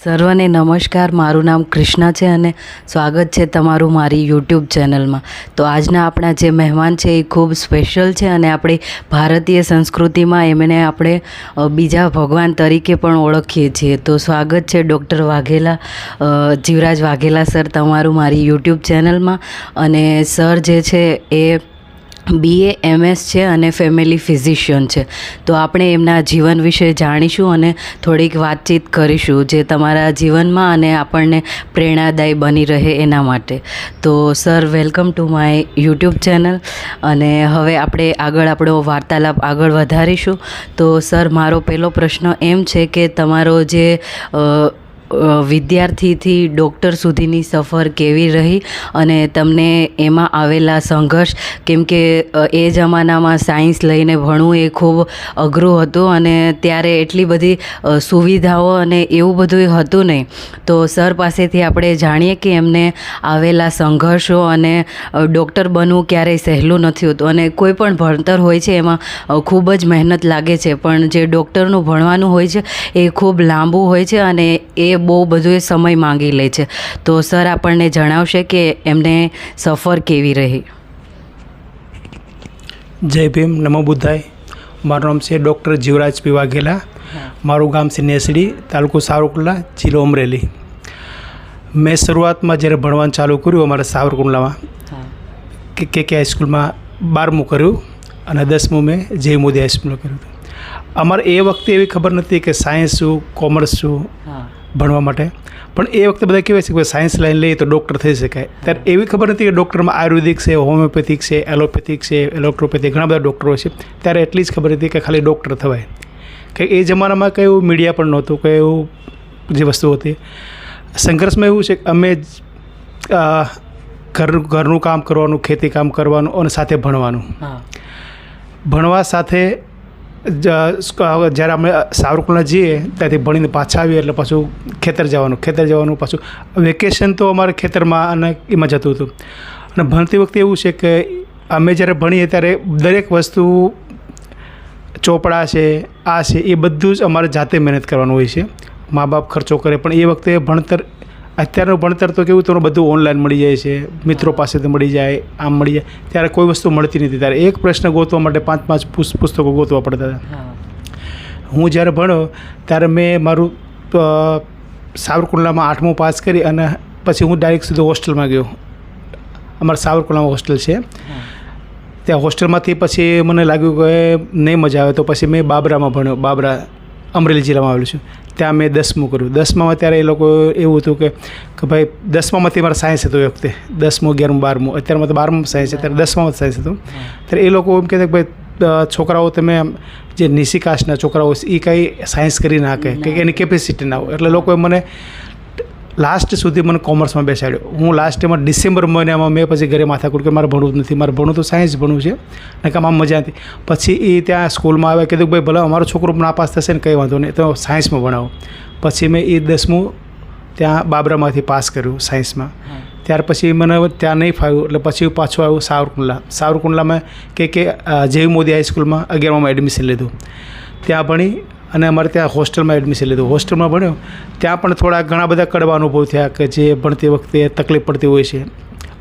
સર્વને નમસ્કાર. મારું નામ કૃષ્ણા છે અને સ્વાગત છે તમારું મારી યુટ્યુબ ચેનલમાં. તો આજના આપણા જે મહેમાન છે એ ખૂબ સ્પેશિયલ છે અને આપણી ભારતીય સંસ્કૃતિમાં એમને આપણે બીજા ભગવાન તરીકે પણ ઓળખીએ છીએ. તો સ્વાગત છે ડૉક્ટર વાઘેલા, જીવરાજ વાઘેલા સર તમારું મારી યુટ્યુબ ચેનલમાં. અને સર જે છે એ BA MS છે અને ફેમિલી ફિઝિશિયન છે. તો આપણે એમના જીવન વિશે જાણીશું અને થોડીક વાતચીત કરીશું જે તમારા જીવનમાં અને આપણને પ્રેરણાદાયી બની રહે એના માટે. તો sir, welcome to my YouTube channel. અને હવે આપણે આપણો વાર્તાલાપ આગળ વધારીશું. તો સર, મારો પહેલો પ્રશ્ન એમ છે કે તમારો જે વિદ્યાર્થીથી ડૉક્ટર સુધીની સફર કેવી રહી અને તમને એમાં આવેલા સંઘર્ષ, કેમ કે એ જમાનામાં સાયન્સ લઈને ભણવું એ ખૂબ અઘરું હતું અને ત્યારે એટલી બધી સુવિધાઓ અને એવું બધું હતું નહીં. તો સર પાસેથી આપણે જાણીએ કે એમને આવેલા સંઘર્ષો અને ડૉક્ટર બનવું ક્યારેય સહેલું નથી હોતું અને કોઈ પણ ભણતર હોય છે એમાં ખૂબ જ મહેનત લાગે છે, પણ જે ડૉક્ટરનું ભણવાનું હોય છે એ ખૂબ લાંબુ હોય છે અને એ બહુ બધું એ સમય માંગી લે છે. તો સર આપણને જણાવશે કે એમને સફર કેવી રહી. જય ભીમ, નમો બુદ્ધાય. મારું નામ છે ડૉક્ટર જીવરાજ પી વાઘેલા. મારું ગામ છે નેસડી, તાલુકો સાવરકુંડલા, જિલ્લો અમરેલી. મેં શરૂઆતમાં જ્યારે ભણવાનું ચાલુ કર્યું અમારા સાવરકુંડલામાં કે હાઈસ્કૂલમાં 12મું કર્યું અને 10મું મેં જય મોદી હાઈસ્કૂલમાં કર્યું હતું. અમારે એ વખતે એવી ખબર નથી કે સાયન્સ શું, કોમર્સ શું ભણવા માટે, પણ એ વખતે બધા કહેવાય છે કે સાયન્સ લાઈન લઈએ તો ડૉક્ટર થઈ શકાય. ત્યારે એવી ખબર નથી કે ડૉક્ટરમાં આયુર્વેદિક છે, હોમિયોપેથિક છે, એલોપેથિક છે, ઇલેક્ટ્રોપેથિક, ઘણા બધા ડૉક્ટરો છે. ત્યારે એટલી જ ખબર હતી કે ખાલી ડૉક્ટર થવાય. કે એ જમાનામાં કંઈ એવું મીડિયા પણ નહોતું, કંઈ એવું જે વસ્તુ હતી. સંઘર્ષમાં એવું છે કે અમે ઘરનું કામ કરવાનું, ખેતી કામ કરવાનું અને સાથે ભણવાનું. ભણવા સાથે જ્યારે અમે સાવરકુંડલા જઈએ ત્યાંથી ભણીને પાછા આવીએ એટલે પાછું ખેતર જવાનું પાછું વેકેશન તો અમારે ખેતરમાં અને એમાં જતું હતું. અને ભણતી વખતે એવું છે કે અમે જ્યારે ભણીએ ત્યારે દરેક વસ્તુ, ચોપડા છે, આ છે, એ બધું જ અમારે જાતે મહેનત કરવાનું હોય છે. મા બાપ ખર્ચો કરે, પણ એ વખતે ભણતર, અત્યારનું ભણતર તો કેવું, તો બધું ઓનલાઈન મળી જાય છે, મિત્રો પાસેથી મળી જાય, આમ મળી જાય. ત્યારે કોઈ વસ્તુ મળતી નથી. ત્યારે એક પ્રશ્ન ગોતવા માટે 5 પુસ્તકો ગોતવા પડતા હતા. હું જ્યારે ભણ્યો ત્યારે મેં મારું સાવરકુંડલામાં 8મું પાસ કરી અને પછી હું ડાયરેક્ટ સીધો હોસ્ટેલમાં ગયો. અમારા સાવરકુંડલામાં હોસ્ટેલ છે. ત્યાં હોસ્ટેલમાંથી પછી મને લાગ્યું કે નહીં મજા આવે, તો પછી મેં બાબરામાં ભણ્યો. બાબરા અમરેલી જિલ્લામાં આવેલું છે. ત્યાં મેં 10મું કર્યું. 10મામાં ત્યારે એ લોકો એવું હતું કે ભાઈ 10મામાંથી મારે સાયન્સ હતું. એ વખતે 10મું, 11મું, 12મું, અત્યારમાં તો 12મું સાયન્સ છે, ત્યારે 10મામાં સાયન્સ હતું. ત્યારે એ લોકો એમ કહેતા કે ભાઈ છોકરાઓ, તમે જે નીચી કાસ્ટના છોકરાઓ એ કંઈ સાયન્સ કરી નાખે કે એની કેપેસિટી ના હોય. એટલે લોકોએ મને લાસ્ટ સુધી મને કોમર્સમાં બેસાડ્યો. હું લાસ્ટ એમાં ડિસેમ્બર મહિનામાં મેં પછી ઘરે માથાકૂટ કે મારે ભણવું જ નથી, મારે ભણવું તો સાયન્સ ભણવું છે ને કામ આમ મજા નથી. પછી એ ત્યાં સ્કૂલમાં આવે, કીધું કે ભાઈ ભલે અમારો છોકરો નાપાસ થશે ને કંઈ વાંધો નહીં, તો સાયન્સમાં ભણાવો. પછી મેં એ 10મું ત્યાં બાબરામાંથી પાસ કર્યું સાયન્સમાં. ત્યાર પછી મને ત્યાં નહીં ફાવ્યું એટલે પછી પાછું આવ્યું સાવરકુંડલામાં કે જય મોદી હાઈસ્કૂલમાં 11મામાં એડમિશન લીધું. ત્યાં ભણી અને અમારે ત્યાં હોસ્ટેલમાં એડમિશન લીધું. હોસ્ટેલમાં ભણ્યો. ત્યાં પણ ઘણા બધા કડવા અનુભવ થયા કે જે ભણતી વખતે તકલીફ પડતી હોય છે.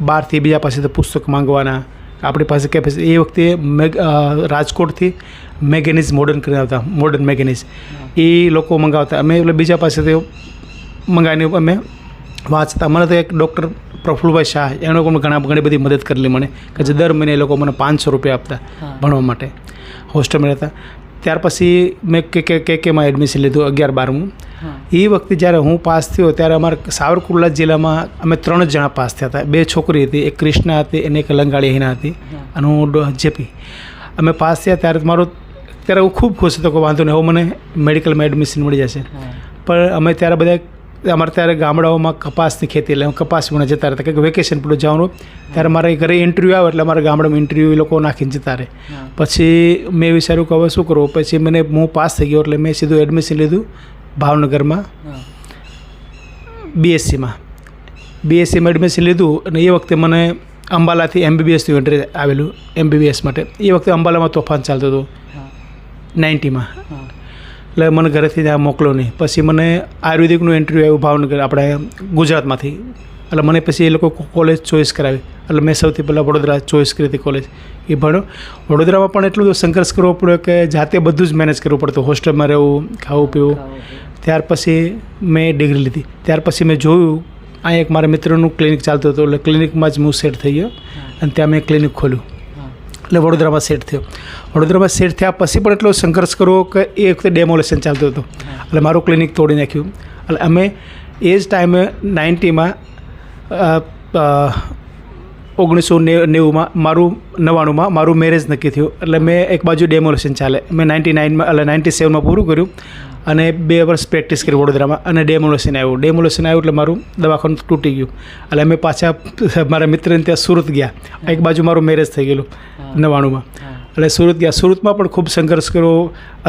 બહારથી બીજા પાસેથી પુસ્તક માંગવાના, આપણી પાસે કેપેસિટી. એ વખતે રાજકોટથી મેગેનીઝ મોડર્ન મેગેનીઝ એ લોકો મંગાવતા. અમે એટલે બીજા પાસેથી મંગાવીને અમે વાંચતા. મને તો એક ડૉક્ટર પ્રફુલભાઈ શાહ, એણે ઘણી બધી મદદ કરેલી મને, કે જે દર મહિને એ લોકો મને 500 રૂપિયા આપતા ભણવા માટે. હોસ્ટેલમાં રહેતા. ત્યાર પછી મેં કેમાં એડમિશન લીધું 11-12મું. એ વખતે જ્યારે હું પાસ થયો ત્યારે અમારા સાવરકુંડલા જિલ્લામાં અમે 3 જ જણા પાસ થયા હતા. 2 છોકરી હતી, એક કૃષ્ણા હતી અને એક લંગાળી હિના હતી અને હું જેપી. અમે પાસ થયા ત્યારે હું ખૂબ ખુશ હતો કે વાંધો નહીં, હવે મને મેડિકલમાં એડમિશન મળી જશે. પણ અમે ત્યારે બધા, અમારે ત્યારે ગામડાઓમાં કપાસની ખેતી, એટલે કપાસ મને જતા રહેતા કે વેકેશન પૂરું જવાનું. ત્યારે મારે ઘરે ઇન્ટરવ્યૂ આવે એટલે અમારા ગામડામાં ઇન્ટરવ્યૂ એ લોકો નાખીને જતા રહે. પછી મેં વિચાર્યું કે હવે શું કરવું. પછી હું પાસ થઈ ગયો એટલે મેં સીધું એડમિશન લીધું ભાવનગરમાં BScમાં એડમિશન લીધું. અને એ વખતે મને અંબાલાથી MBBSનું એન્ટ્રી આવેલું. MBBS માટે એ વખતે અંબાલામાં તોફાન ચાલતું હતું 90માં. એટલે મને ઘરેથી ત્યાં મોકલો નહીં. પછી મને આયુર્વેદિકનું ઇન્ટરવ્યૂ આવ્યું ભાવનગર, આપણે ગુજરાતમાંથી. એટલે મને પછી એ લોકો કોલેજ ચોઈસ કરાવી. એટલે મેં સૌથી પહેલાં વડોદરા ચોઈસ કરી હતી કોલેજ. એ ભણ્યો. વડોદરામાં પણ એટલું બધું સંઘર્ષ કરવો પડ્યો કે જાતે બધું જ મેનેજ કરવું પડતું, હોસ્ટેલમાં રહેવું, ખાવું પીવું. ત્યાર પછી મેં ડિગ્રી લીધી. ત્યાર પછી મેં જોયું અહીં એક મારા મિત્રનું ક્લિનિક ચાલતું હતું, એટલે ક્લિનિકમાં જ હું સેટ થઈ ગયો અને ત્યાં મેં ક્લિનિક ખોલ્યું. એટલે વડોદરામાં સેટ થયો. વડોદરામાં સેટ થયા પછી પણ એટલો સંઘર્ષ કરવો કે એ વખતે ડેમોલેશન ચાલતું હતું. એટલે મારું ક્લિનિક તોડી નાખ્યું. એટલે અમે એ જ ટાઈમે 90માં 1990માં મારું મેરેજ નક્કી થયું. એટલે મેં એક બાજુ ડેમોલેશન ચાલે, મેં 99માં એટલે 97માં પૂરું કર્યું અને 2 વર્ષ પ્રેક્ટિસ કરી વડોદરામાં અને ડેમોલેશન આવ્યું એટલે મારું દવાખાનું તૂટી ગયું. એટલે અમે પાછા મારા મિત્રને ત્યાં સુરત ગયા. એક બાજુ મારું મેરેજ થઈ ગયેલું 99માં. એટલે સુરત ગયા. સુરતમાં પણ ખૂબ સંઘર્ષ કર્યો,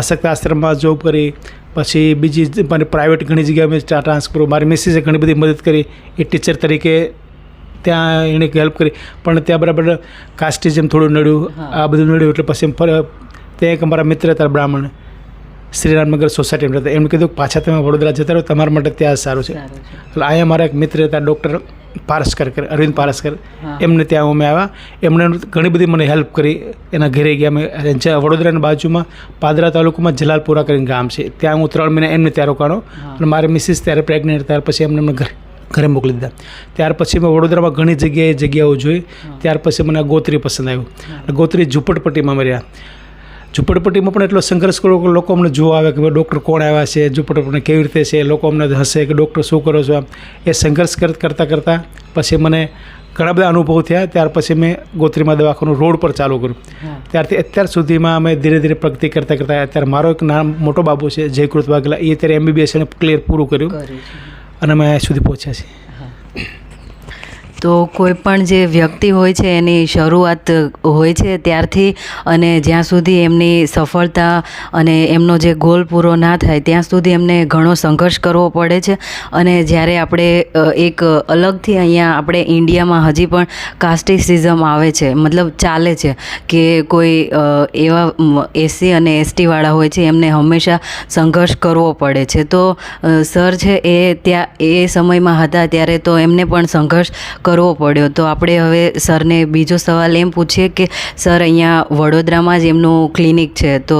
અશક્ત આશ્રમમાં જોબ કરી. પછી બીજી મને પ્રાઇવેટ ઘણી જગ્યાએ મેં ટ્રાન્સફર, મારી મિસિસે ઘણી બધી મદદ કરી. એ ટીચર તરીકે ત્યાં એણે હેલ્પ કરી, પણ ત્યાં બરાબર કાસ્ટિઝમ થોડું નડ્યું, આ બધું નડ્યું. એટલે પછી ત્યાં એક અમારા મિત્ર હતા બ્રાહ્મણ, શ્રીરામનગર સોસાયટીમાં રહેતા. એમણે કીધું પાછા તમે વડોદરા જતા રહો, તમારા માટે ત્યાં સારું છે. એટલે અહીંયા મારા એક મિત્ર હતા ડૉક્ટર પારસ્કર, અરવિંદ પારસ્કર, એમને ત્યાં અમે આવ્યા. એમણે ઘણી બધી મને હેલ્પ કરી. એના ઘરે ગયા અમે. વડોદરાની બાજુમાં પાદરા તાલુકામાં જલાલપુરા કરીને ગામ છે, ત્યાં હું 3 મહિના એમને ત્યાં રોકાણો. અને મારી મિસિસ ત્યારે પ્રેગ્નેન્ટ, ત્યાર પછી એમને ઘરે મોકલી દીધા. ત્યાર પછી મેં વડોદરામાં ઘણી જગ્યાઓ જોઈ. ત્યાર પછી મને ગોત્રી પસંદ આવ્યું. ગોત્રી ઝૂંપડપટ્ટીમાં અમે રહ્યા. ઝૂંપડપટ્ટીમાં પણ એટલો સંઘર્ષ કરો કે લોકો અમને જોવા આવે કે ભાઈ ડૉક્ટર કોણ આવ્યા છે, ઝૂંપડપટ્ટી કેવી રીતે છે, લોકો અમને હસે કે ડૉક્ટર શું કરો છો. એ સંઘર્ષ કરતાં પછી મને ઘણા બધા અનુભવ થયા. ત્યાર પછી મેં ગોત્રીમાં દવાખાનું રોડ પર ચાલુ કર્યું. ત્યારથી અત્યાર સુધીમાં અમે ધીરે ધીરે પ્રગતિ કરતાં અત્યારે મારો એક મોટો બાબુ છે જયકૃત વાઘેલા, એ અત્યારે MBBS એને ક્લિયર પૂરું કર્યું અને અમે અહીંયા સુધી પહોંચ્યા છીએ. તો કોઈ પણ જે વ્યક્તિ હોય છે એની શરૂઆત હોય છે ત્યારથી અને જ્યાં સુધી એમની સફળતા અને એમનો જે ગોલ પૂરો ના થાય ત્યાં સુધી એમને ઘણો સંઘર્ષ કરવો પડે છે. અને જ્યારે આપણે એક અલગથી અહીંયા આપણે ઇન્ડિયામાં હજી પણ કાસ્ટિસિઝમ આવે છે, મતલબ ચાલે છે કે કોઈ એવા SC અને ST વાળા હોય છે એમને હંમેશા સંઘર્ષ કરવો પડે છે. તો સર છે એ ત્યાં એ સમયમાં હતા ત્યારે તો એમને પણ સંઘર્ષ કરવો પડ્યો. તો આપણે હવે સરને બીજો સવાલ એમ પૂછીએ કે સર અહીંયા વડોદરામાં જ એમનું ક્લિનિક છે, તો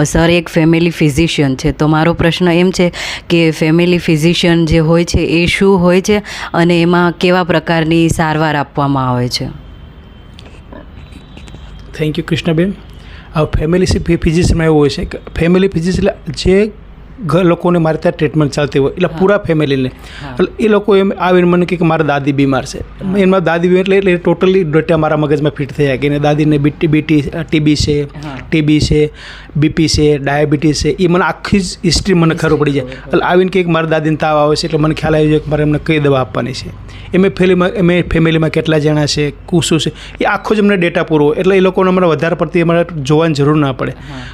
સર એક ફેમિલી ફિઝિશિયન છે. તો મારો પ્રશ્ન એમ છે કે ફેમિલી ફિઝિશિયન જે હોય છે એ શું હોય છે અને એમાં કેવા પ્રકારની સારવાર આપવામાં આવે છે? Thank you Krishnaben. આ ફેમિલી ફિઝિશિયનમાં એવું હોય છે કે ફેમિલી ફિઝિશિયન જે લોકોને મારે ત્યાં ટ્રીટમેન્ટ ચાલતી હોય એટલે પૂરા ફેમિલીને. એટલે એ લોકો એમ આવીને મને કહે કે મારા દાદી બીમાર છે. એમાં દાદી બીમાર એટલે ટોટલી ડેટા મારા મગજમાં ફિટ થઈ જાય કે એને દાદીને TB છે, BP છે, ડાયાબિટીસ છે. એ મને આખી જ હિસ્ટ્રી મને ખબર પડી જાય. એટલે આવીને કે મારા દાદીને તાવ આવે છે એટલે મને ખ્યાલ આવી જાય કે મારે એમને કઈ દવા આપવાની છે, ફેમિલીમાં કેટલા જણા છે, કુશું છે, એ આખો જ અમને ડેટા પૂરો હોય. એટલે એ લોકોને અમારે વધારે પડતી અમારે જોવાની જરૂર ના પડે.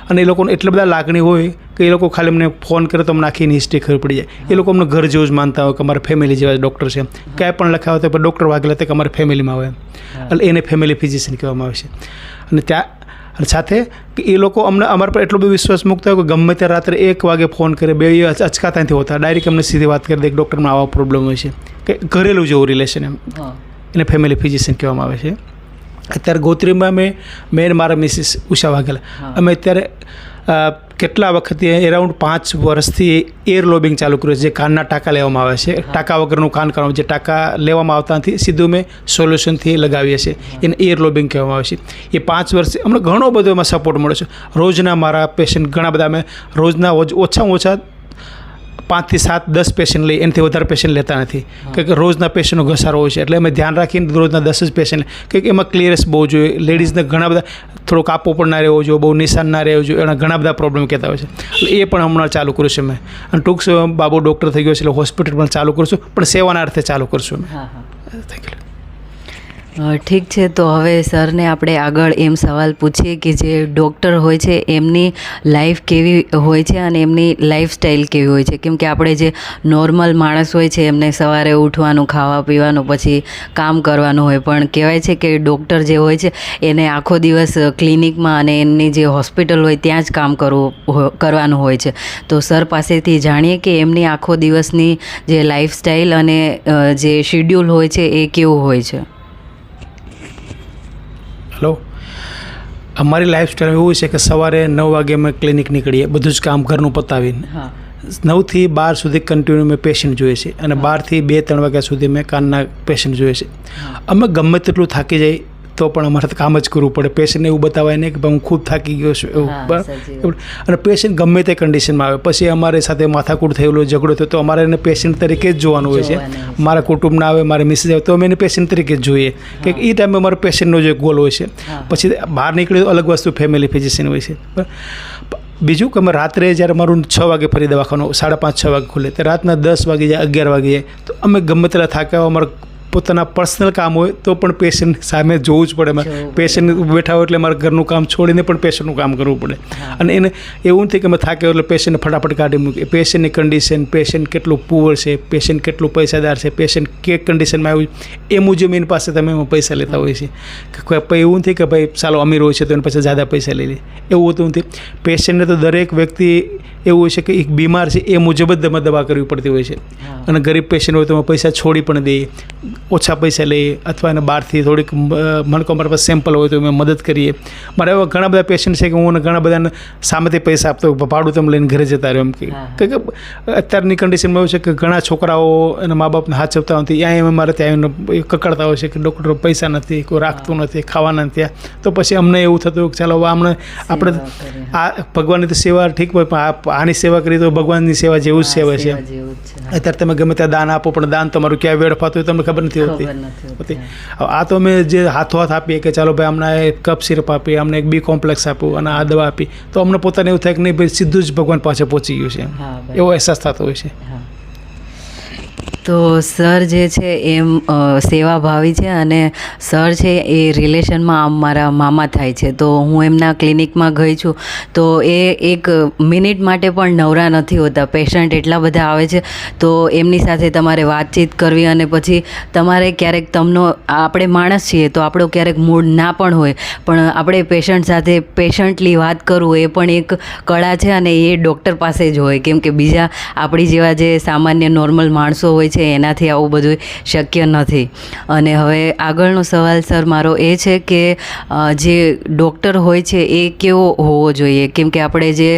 અને એ લોકોને એટલા બધા લાગણી હોય કે એ લોકો ખાલી અમને ફોન કરે તો અમને આખી હિસ્ટ્રી ખબર પડી જાય. એ લોકો અમને ઘર જેવું જ માનતા હોય કે અમારા ફેમિલી જેવા ડૉક્ટર છે. ક્યાંય પણ લખાવે તો ડૉક્ટર વાઘેલા તે કે અમારી ફેમિલીમાં હોય. એટલે એને ફેમિલી ફિઝિશિયન કહેવામાં આવે છે. અને ત્યાં સાથે કે એ લોકો અમને અમારા પર એટલો બધો વિશ્વાસ મૂકતા હોય કે ગમે ત્યારે રાત્રે 1 વાગે ફોન કરે, 2 અચકાતા નથી હોતા, ડાયરેક્ટ અમને સીધી વાત કરી દે કે ડૉક્ટરમાં આવા પ્રોબ્લેમ હોય છે, કે ઘરેલું જેવું રિલેશન એમ. એને ફેમિલી ફિઝિશિયન કહેવામાં આવે છે. અત્યારે ગોત્રીમાં મેં મારા મિસિસ ઉષા વાઘેલા અમે અત્યારે કેટલા વખતથી એરાઉન્ડ 5 વર્ષથી એર લોબિંગ ચાલુ કર્યું છે, જે કાનના ટાંકા લેવામાં આવે છે. ટાંકા વગરનું કાન કરવાનું, જે ટાંકા લેવામાં આવતા નથી, સીધું મેં સોલ્યુશનથી લગાવીએ છીએ, એને એર લોબિંગ કહેવામાં આવે છે. એ 5 વર્ષથી અમને ઘણો બધો એમાં સપોર્ટ મળે છે. રોજના મારા પેશન્ટ ઘણા બધા, અમે રોજના ઓછામાં ઓછા 5 થી 7 10 પેશન્ટ લઈ, એનાથી વધારે પેશન્ટ લેતા નથી કે રોજના પેશન્ટનો ઘસારો હોય છે. એટલે અમે ધ્યાન રાખીને રોજના 10 જ પેશન્ટ કે એમાં ક્લિયરન્સ બહુ જોઈએ. લેડીઝને ઘણા બધા થોડો કાપો પણ ના રહેવો જોઈએ, બહુ નિશાન ના રહેવું જોઈએ, એના ઘણા બધા પ્રોબ્લેમ કહેતા હોય છે. એટલે એ પણ હમણાં ચાલુ કર્યું છે મેં. અને ટૂંક સમયમાં બાબુ ડૉક્ટર થઈ ગયો છે એટલે હોસ્પિટલ પણ ચાલુ કરશું, પણ સેવાના અર્થે ચાલુ કરશું અમે. Thank you. ઠીક છે, તો હવે સરને આપણે આગળ એમ સવાલ પૂછીએ કે જે ડૉક્ટર હોય છે એમની લાઈફ કેવી હોય છે અને એમની લાઈફસ્ટાઈલ કેવી હોય છે. કેમ કે આપણે જે નોર્મલ માણસ હોય છે એમને સવારે ઉઠવાનું, ખાવા પીવાનું, પછી કામ કરવાનું હોય, પણ કહેવાય છે કે ડૉક્ટર જે હોય છે એને આખો દિવસ ક્લિનિકમાં અને એમની જે હોસ્પિટલ હોય ત્યાં જ કામ કરવાનું હોય છે. તો સર પાસેથી જાણીએ કે એમની આખો દિવસની જે લાઈફસ્ટાઈલ અને જે શિડ્યુલ હોય છે એ કેવું હોય છે. હેલો, અમારી લાઈફસ્ટાઈલ એવું છે કે સવારે 9 વાગે અમે ક્લિનિક નીકળીએ, બધું જ કામ ઘરનું પતાવીને. 9 થી 12 સુધી કન્ટિન્યુ મેં પેશન્ટ જોઈએ છે અને 12 થી 2-3 વાગ્યા સુધી મેં કાનના પેશન્ટ જોઈએ છે. અમે ગમે તેટલું થાકી જાય તો પણ અમારે કામ જ કરવું પડે. પેશન્ટને એવું બતાવાય નહીં કે હું ખૂબ થાકી ગયો છું એવું. બરાબર. અને પેશન્ટ ગમે તે કન્ડિશનમાં આવે, પછી અમારી સાથે માથાકૂટ થયેલો, ઝઘડો થયો તો અમારે એને પેશન્ટ તરીકે જ જોવાનું હોય છે. મારા કુટુંબના આવે, મારે મિસિસ આવે તો અમે એને પેશન્ટ તરીકે જ જોઈએ કે એ ટાઈમે અમારો પેશન્ટનો જે ગોલ હોય છે. પછી બહાર નીકળે તો અલગ વસ્તુ ફેમિલી ફિઝિશિયન હોય છે. બીજું કે અમે રાત્રે જ્યારે મારું 6 વાગે ફરી દવાખાનું 5:30-6 વાગે ખુલે, તો રાતના 10 વાગે જાય, 11 વાગે જાય, તો અમે ગમે તેટલા થાક્યા અમારા પોતાના પર્સનલ કામ હોય તો પણ પેશન્ટ સામે જોવું જ પડે. પેશન્ટ બેઠા હોય એટલે મારે ઘરનું કામ છોડીને પણ પેશન્ટનું કામ કરવું પડે. અને એને એવું નથી કે અમે થાક્યા એટલે પેશન્ટને ફટાફટ કાઢી મૂકીએ. પેશન્ટની કન્ડિશન, પેશન્ટ કેટલું પુઅર છે, પેશન્ટ કેટલું પૈસાદાર છે, પેશન્ટ કે કન્ડિશનમાં આવ્યું એ મુજબ એની પાસે તમે એમાં પૈસા લેતા હોય છે. કે એવું નથી કે ભાઈ ચાલો અમીર હોય છે તો એની પાસે જ્યાદા પૈસા લઈ લે, એવું હોતું નથી. પેશન્ટને તો દરેક વ્યક્તિ એવું હોય છે કે એક બીમાર છે એ મુજબ જ દવા કરવી પડતી હોય છે. અને ગરીબ પેશન્ટ હોય તો પૈસા છોડી પણ દઈએ, ઓછા પૈસા લઈએ, અથવા એને બહારથી થોડીક મનકો અમારા પાસે સેમ્પલ હોય તો અમે મદદ કરીએ. મારા એવા ઘણા બધા પેશન્ટ છે કે હું ઘણા બધાને સામેથી પૈસા આપતો, ભાડું તમે લઈને ઘરે જતા રહ્યો એમ કે અત્યારની કન્ડિશનમાં એવું છે કે ઘણા છોકરાઓ અને મા બાપને હાચવતા નથી, ત્યાં અમારે ત્યાં આવીને કકડતા હોય છે કે ડૉક્ટર પૈસા નથી, કોઈ રાખતું નથી, ખાવાના ત્યાં. તો પછી અમને એવું થતું કે ચાલો આપણે આ ભગવાનની તો સેવા ઠીક હોય, પણ આની સેવા કરીએ તો ભગવાનની સેવા જેવું જ સેવા છે. અત્યારે તમે ગમે ત્યાં દાન આપો પણ દાન તમારું ક્યાં વેડફાતું હોય તમને ખબર નથી હોતી. આ તો અમે જે હાથોહાથ આપીએ કે ચાલો ભાઈ અમને એક કપ સિરપ આપીએ, અમને એક બી કોમ્પ્લેક્સ આપું અને આ દવા આપી, તો અમને પોતાને એવું થાય કે નહીં ભાઈ સીધું જ ભગવાન પાસે પહોંચી ગયું છે, એવો અહેસાસ થતો હોય છે. તો સર જે છે એમ સેવાભાવી છે અને સર છે એ રિલેશનમાં મારા મામા થાય છે. તો હું એમના ક્લિનિકમાં ગઈ છું તો એ એક મિનિટ માટે પણ નવરા નથી હોતા. પેશન્ટ એટલા બધા આવે છે તો એમની સાથે તમારે વાતચીત કરવી, અને પછી તમારે ક્યારેક આપણે માણસ છીએ તો આપણો ક્યારેક મૂડ ના પણ હોય, પણ આપણે પેશન્ટ સાથે પેશન્ટલી વાત કરવું એ પણ એક કળા છે અને એ ડૉક્ટર પાસે જ હોય. કેમ કે બીજા આપણી જેવા જે સામાન્ય નોર્મલ માણસો હોય છે એનાથી આવું બધું શક્ય નથી. અને હવે આગળનો સવાલ સર મારો એ છે કે જે ડૉક્ટર હોય છે એ કેવો હોવો જોઈએ. કેમ કે આપણે જે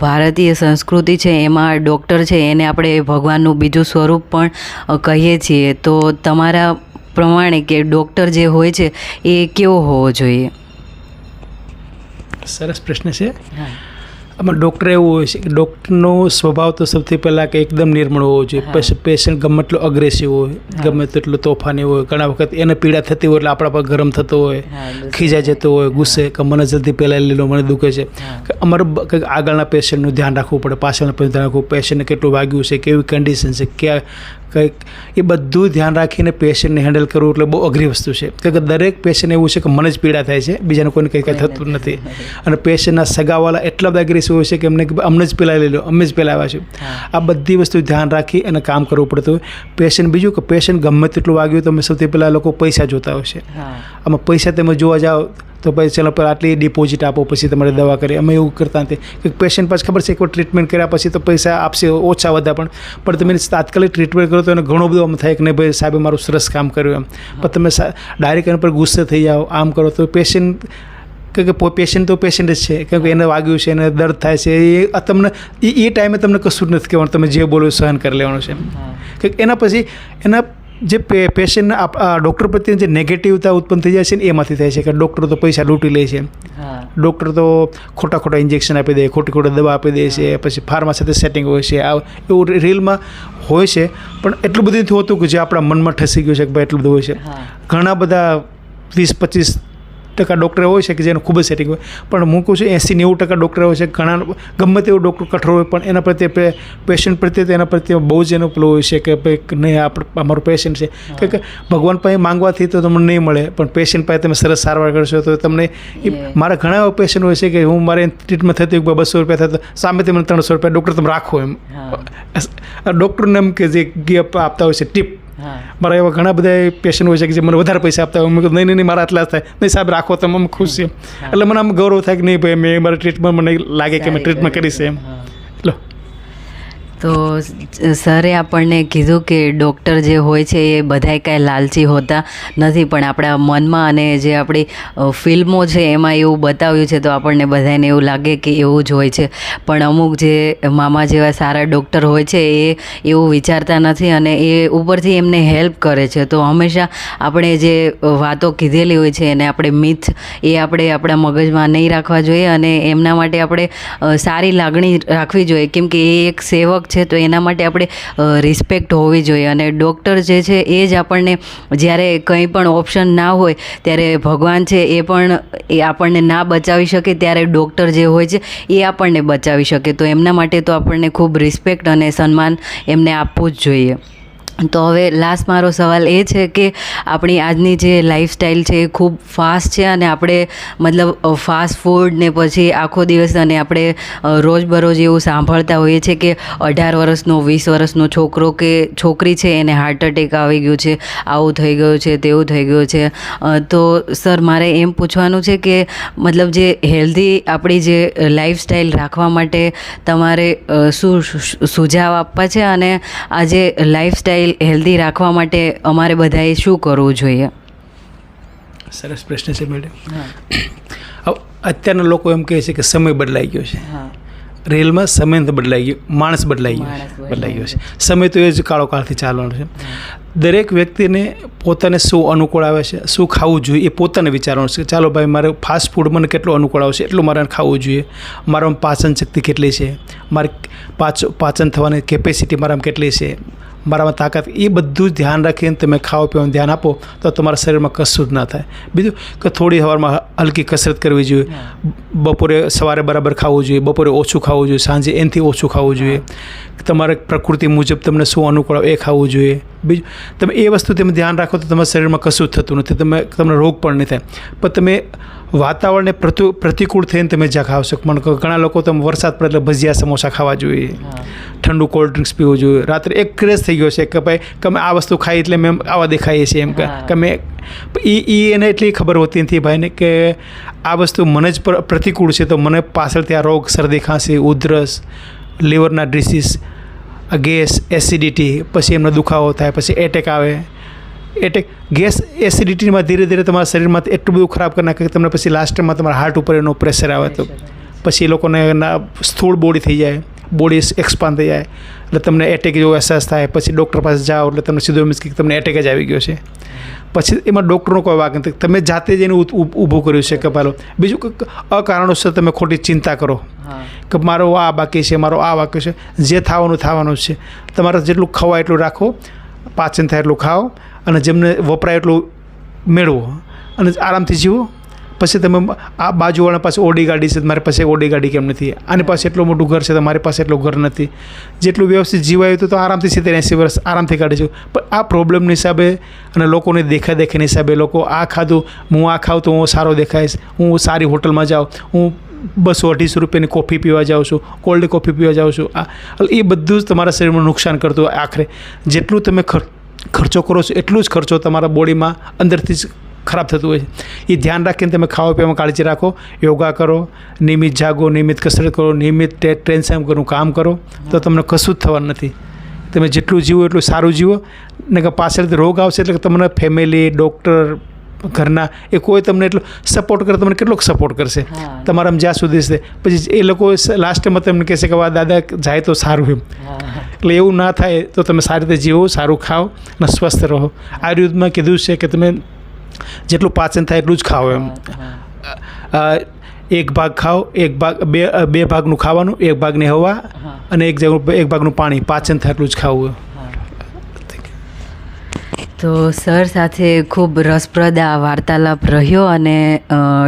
ભારતીય સંસ્કૃતિ છે એમાં ડૉક્ટર છે એને આપણે ભગવાનનું બીજું સ્વરૂપ પણ કહીએ છીએ. તો તમારા પ્રમાણે કે ડૉક્ટર જે હોય છે એ કેવો હોવો જોઈએ? સરસ પ્રશ્ન છે. આમાં ડૉક્ટર એવું હોય છે કે ડૉક્ટરનો સ્વભાવ તો સૌથી પહેલાં કે એકદમ નિર્મળ હોવો જોઈએ. પછી પેશન્ટ ગમે એટલો અગ્રેસિવ હોય, ગમે તેટલો તોફાની હોય, ઘણા વખત એને પીડા થતી હોય એટલે આપણા પર ગરમ થતો હોય, ખીજાઈ જતો હોય, ગુસ્સે કે મને જલ્દી પહેલાં લીધો, મને દુખે છે. કે અમારે કંઈક આગળના પેશન્ટનું ધ્યાન રાખવું પડે, પાછળના પેશન્ટ ધ્યાન રાખવું, પેશન્ટને કેટલું વાગ્યું છે, કેવી કન્ડિશન છે, ક્યાં કંઈક એ બધું ધ્યાન રાખીને પેશન્ટને હેન્ડલ કરવું એટલે બહુ અઘરી વસ્તુ છે. કે દરેક પેશન્ટ એવું છે કે મને જ પીડા થાય છે, બીજાને કોઈને કંઈ થતું નથી. અને પેશન્ટના સગાવાલા એટલા બધા અગ્રેસિવ હોય છે કે અમને જ પહેલાં લઈ લો, અમે જ પહેલાં આવ્યા છે. આ બધી વસ્તુ ધ્યાન રાખી અને કામ કરવું પડતું હોય. પેશન્ટ બીજું કે પેશન્ટ ગમે તેટલું વાગ્યું તો અમે સૌથી પહેલાં લોકો પૈસા જોતા હોય છે. આમાં પૈસા તમે જોવા જાઓ તો પછી ચાલો પર આટલી ડિપોઝિટ આપો પછી તમારે દવા કરી. અમે એવું કરતા નથી કે પેશન્ટ પાછું ખબર છે એકવાર ટ્રીટમેન્ટ કર્યા પછી તો પૈસા આપશે ઓછા વધારે, પણ તમે તાત્કાલિક ટ્રીટમેન્ટ કરો તો એને ઘણો બધો આમ થાય કે નહીં ભાઈ સાહેબે મારું સરસ કામ કર્યું એમ. પણ તમે ડાયરેક્ટ એના પર ગુસ્સે થઈ જાઓ, આમ કરો તો પેશન્ટ કે પેશન્ટ તો પેશન્ટ જ છે, કેમ કે એને વાગ્યું છે, એને દર્દ થાય છે, એ તમને એ ટાઈમે તમને કશું જ નથી કહેવાનું, તમે જે બોલો સહન કરી લેવાનું છે. કે એના પછી એના જે પેશન્ટના ડૉક્ટર પ્રત્યે જે નેગેટિવતા ઉત્પન્ન થઈ જાય છે ને એમાંથી થાય છે કે ડૉક્ટર તો પૈસા લૂંટી લે છે, ડૉક્ટર તો ખોટા ઇન્જેક્શન આપી દે, ખોટી દવા આપી દે છે, પછી ફાર્મા સાથે સેટિંગ હોય છે, એવું રીલમાં હોય છે. પણ એટલું બધું નથી હોતું કે જે આપણા મનમાં ઠસી ગયું છે કે ભાઈ એટલું બધું હોય છે. ઘણા બધા 20-25 ટકા ડૉક્ટર હોય છે કે જેનું ખૂબ જ સેટિંગ હોય, પણ હું કહું છું 80-90% ડૉક્ટર હોય છે. ઘણા ગમે તેવો ડૉક્ટર કઠોર હોય પણ એના પ્રત્યે પેશન્ટ પ્રત્યે એના પ્રત્યે બહુ જ એનો પેલો હોય છે કે ભાઈ નહીં અમારું પેશન્ટ છે કે ભગવાન પાસે માંગવાથી તો તમને નહીં મળે, પણ પેશન્ટ પાસે તમે સરસ સારવાર કરશો તો તમને મારા ઘણા એવા પેશન્ટ હોય છે કે હું મારે ટ્રીટમેન્ટ થતી હોય 200 રૂપિયા થતા સામેથી મને 300 રૂપિયા ડૉક્ટર તમે રાખો એમ ડૉક્ટરને એમ કે જે ગિફ્ટ આપતા હોય છે ટીપ. મારા એવા ઘણા બધા પેશન્ટ હોય છે કે જે મને વધારે પૈસા આપતા હોય, મેં કીધું નહીં મારા આટલા થાય નહીં સાહેબ રાખો તમે, આમ ખુશ છે. એટલે મને આમ ગૌરવ થાય કે નહીં ભાઈ મેં મારા ટ્રીટમેન્ટ મને લાગે કે મેં ટ્રીટમેન્ટ કરી છે એમ. એટલે તો સરે આપણને કીધું કે ડૉક્ટર જે હોય છે એ બધાય કાંઈ લાલચી હોતા નથી, પણ આપણા મનમાં અને જે આપણી ફિલ્મો છે એમાં એવું બતાવ્યું છે તો આપણને બધાને એવું લાગે કે એવું જ હોય છે. પણ અમુક જે મામા જેવા સારા ડૉક્ટર હોય છે એ એવું વિચારતા નથી અને એ ઉપરથી એમને હેલ્પ કરે છે. તો હંમેશા આપણે જે વાતો કીધેલી હોય છે એને આપણે મિથ એ આપણે આપણા મગજમાં નહીં રાખવા જોઈએ અને એમના માટે આપણે સારી લાગણી રાખવી જોઈએ, કેમ કે એ એક સેવક છે તો એના માટે આપણે રિસ્પેક્ટ હોવી જોઈએ. અને ડૉક્ટર જે છે એ જ આપણને જ્યારે કંઈ પણ ઓપ્શન ના હોય ત્યારે ભગવાન છે એ પણ એ આપણને ના બચાવી શકે ત્યારે ડૉક્ટર જે હોય છે એ આપણને બચાવી શકે. તો એમના માટે તો આપણને ખૂબ રિસ્પેક્ટ અને સન્માન એમને આપવું જ જોઈએ. તો હવે લાસ્ટ મારો સવાલ એ છે કે આપણી આજની જે લાઈફસ્ટાઈલ છે એ ખૂબ ફાસ્ટ છે અને આપણે મતલબ ફાસ્ટ ફૂડ ને પછી આખો દિવસ અને આપણે રોજબરોજ એવું સાંભળતા હોઈએ છીએ કે 18 વર્ષનો 20 વર્ષનો છોકરો કે છોકરી છે એને હાર્ટ એટેક આવી ગયું છે, આવું થઈ ગયું છે, તેવું થઈ ગયું છે. તો સર મારે એમ પૂછવાનું છે કે મતલબ જે હેલ્ધી આપણી જે લાઈફસ્ટાઈલ રાખવા માટે તમારે શું સુઝાવ આપવા છે અને આ જે લાઈફસ્ટાઈલ હેલ્ધી રાખવા માટે અમારે બધાએ શું કરવું જોઈએ? સરસ પ્રશ્ન છે મેડમ. અત્યારના લોકો એમ કહે છે કે સમય બદલાઈ ગયો છે. રેલમાં સમય તો બદલાઈ ગયો, માણસ બદલાઈ ગયો છે. સમય તો એ જ કાળો કાળથી ચાલવાનો છે. દરેક વ્યક્તિને પોતાને શું અનુકૂળ આવે છે, શું ખાવું જોઈએ એ પોતાને વિચારવાનું છે. ચાલો ભાઈ મારે ફાસ્ટ ફૂડ મને કેટલું અનુકૂળ આવશે એટલું મારે ખાવું જોઈએ, મારામાં પાચન શક્તિ કેટલી છે, મારી પાચન થવાની કેપેસિટી મારામાં કેટલી છે, મારામાં તાકાત, એ બધું જ ધ્યાન રાખીને તમે ખાવા પીવાનું ધ્યાન આપો તો તમારા શરીરમાં કશું જ ના થાય. બીજું કે થોડી સવારમાં હલકી કસરત કરવી જોઈએ, બપોરે સવારે બરાબર ખાવું જોઈએ, બપોરે ઓછું ખાવું જોઈએ, સાંજે એનાથી ઓછું ખાવું જોઈએ, તમારે પ્રકૃતિ મુજબ તમને શું અનુકૂળ આવે એ ખાવું જોઈએ. બીજું તમે એ વસ્તુ તમે ધ્યાન રાખો તો તમારા શરીરમાં કશું જ થતું નથી, તમને રોગ પણ નહીં થાય. પણ તમે વાતાવરણને પ્રતિકૂળ થઈને તમે જ્યાં ખાવશો, પણ ઘણા લોકો તમે વરસાદ પડે એટલે ભજીયા સમોસા ખાવા જોઈએ, ઠંડુ કોલ્ડ ડ્રિંક્સ પીવું જોઈએ. રાત્રે એક ક્રેઝ થઈ ગયો છે કે ભાઈ તમે આ વસ્તુ ખાઈ એટલે મેં આવા દેખાઈએ છીએ એમ કે મેં એને એટલી ખબર હોતી નથી ભાઈને કે આ વસ્તુ મને જ પ્રતિકૂળ છે તો મને પાછળથી આ રોગ, શરદી ખાંસી, ઉધરસ, લીવરના ડિસીઝ, ગેસ, એસિડિટી, પછી એમનો દુખાવો થાય, પછી એટેક આવે. એટેક ગેસ એસિડિટીમાં ધીરે ધીરે તમારા શરીરમાં એટલું બધું ખરાબ કરી નાખે કે તમને પછી લાસ્ટ ટાઈમમાં તમારા હાર્ટ ઉપર એનો પ્રેશર આવે તો પછી એ લોકોને સ્થૂળ બોડી થઈ જાય, બોડી એક્સપાન્ડ થઈ જાય એટલે તમને એટેક જેવો અહેસાસ થાય. પછી ડૉક્ટર પાસે જાઓ એટલે તમને સીધો એમ કે તમને એટેક જ આવી ગયો છે. પછી એમાં ડૉક્ટરનો કોઈ વાંક નથી, તમે જાતે જ એને ઊભું કર્યું છે કે પાલો. બીજું કે અકારણોસર તમે ખોટી ચિંતા કરો કે મારો આ બાકી છે, મારો આ બાકી છે. જે થવાનું છે. તમારે જેટલું ખવાય એટલું રાખો, પાચન થાય એટલું ખાઓ અને જેમને વપરાય એટલું મેળવો અને આરામથી જીવો. પછી તમે આ બાજુવાળા પાસે ઓડી ગાડી છે, મારી પાસે ઓડી ગાડી કેમ નથી, આની પાસે એટલું મોટું ઘર છે તો મારી પાસે એટલું ઘર નથી. જેટલું વ્યવસ્થિત જીવાયું તો આરામથી 70-80 વર્ષ આરામથી કાઢી છું. પણ આ પ્રોબ્લેમની હિસાબે અને લોકોને દેખાદેખીની હિસાબે લોકો આ ખાધું, હું આ ખાઉં તો હું સારો દેખાઈશ, હું સારી હોટલમાં જાઉં, હું 200-250 રૂપિયાની કોફી પીવા જાઉં છું, કોલ્ડ કોફી પીવા જાઉં છું. એ બધું જ તમારા શરીરમાં નુકસાન કરતું. આખરે જેટલું તમે ખર્ચો કરો છો એટલું જ ખર્ચો તમારા બોડીમાં અંદરથી જ ખરાબ થતું હોય છે. એ ધ્યાન રાખીને તમે ખાવા પીવામાં કાળજી રાખો, યોગા કરો, નિયમિત જાગો, નિયમિત કસરત કરો, નિયમિત ટેન્શન કરવું કામ કરો તો તમને કશું જ થવાનું નથી. તમે જેટલું જીવો એટલું સારું જીવો ને કે પાછળથી રોગ આવશે એટલે તમને ફેમિલી, ડૉક્ટર, ઘરના એ કોઈ તમને એટલો સપોર્ટ કરે, તમને કેટલોક સપોર્ટ કરશે તમારામાં જ્યાં સુધી છે. પછી એ લોકો લાસ્ટમાં તમને કહેશે કે દાદા જાય તો સારું એમ. એટલે એવું ના થાય તો તમે સારી રીતે જીવો, સારું ખાઓ અને સ્વસ્થ રહો. આયુર્વેદમાં કીધું છે કે તમે જેટલું પાચન થાય એટલું જ ખાઓ એમ. એક ભાગ ખાઓ, બે ભાગનું ખાવાનું, એક ભાગની હવા અને એક ભાગનું પાણી, પાચન થાય એટલું જ ખાવું. તો સર સાથે ખૂબ રસપ્રદ આ વાર્તાલાપ રહ્યો અને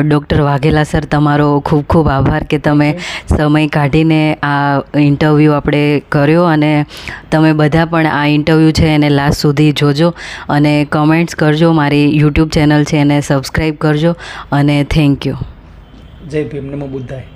ડૉક્ટર વાઘેલા સર તમારો ખૂબ ખૂબ આભાર કે તમે સમય કાઢીને આ ઇન્ટરવ્યૂ આપણે કર્યો અને તમે બધા પણ આ ઇન્ટરવ્યૂ છે એને લાસ્ટ સુધી જોજો અને કમેન્ટ્સ કરજો. મારી યુટ્યુબ ચેનલ છે એને સબસ્ક્રાઈબ કરજો અને થેન્ક યુ. જય ભીમ, નમો બુદ્ધાય.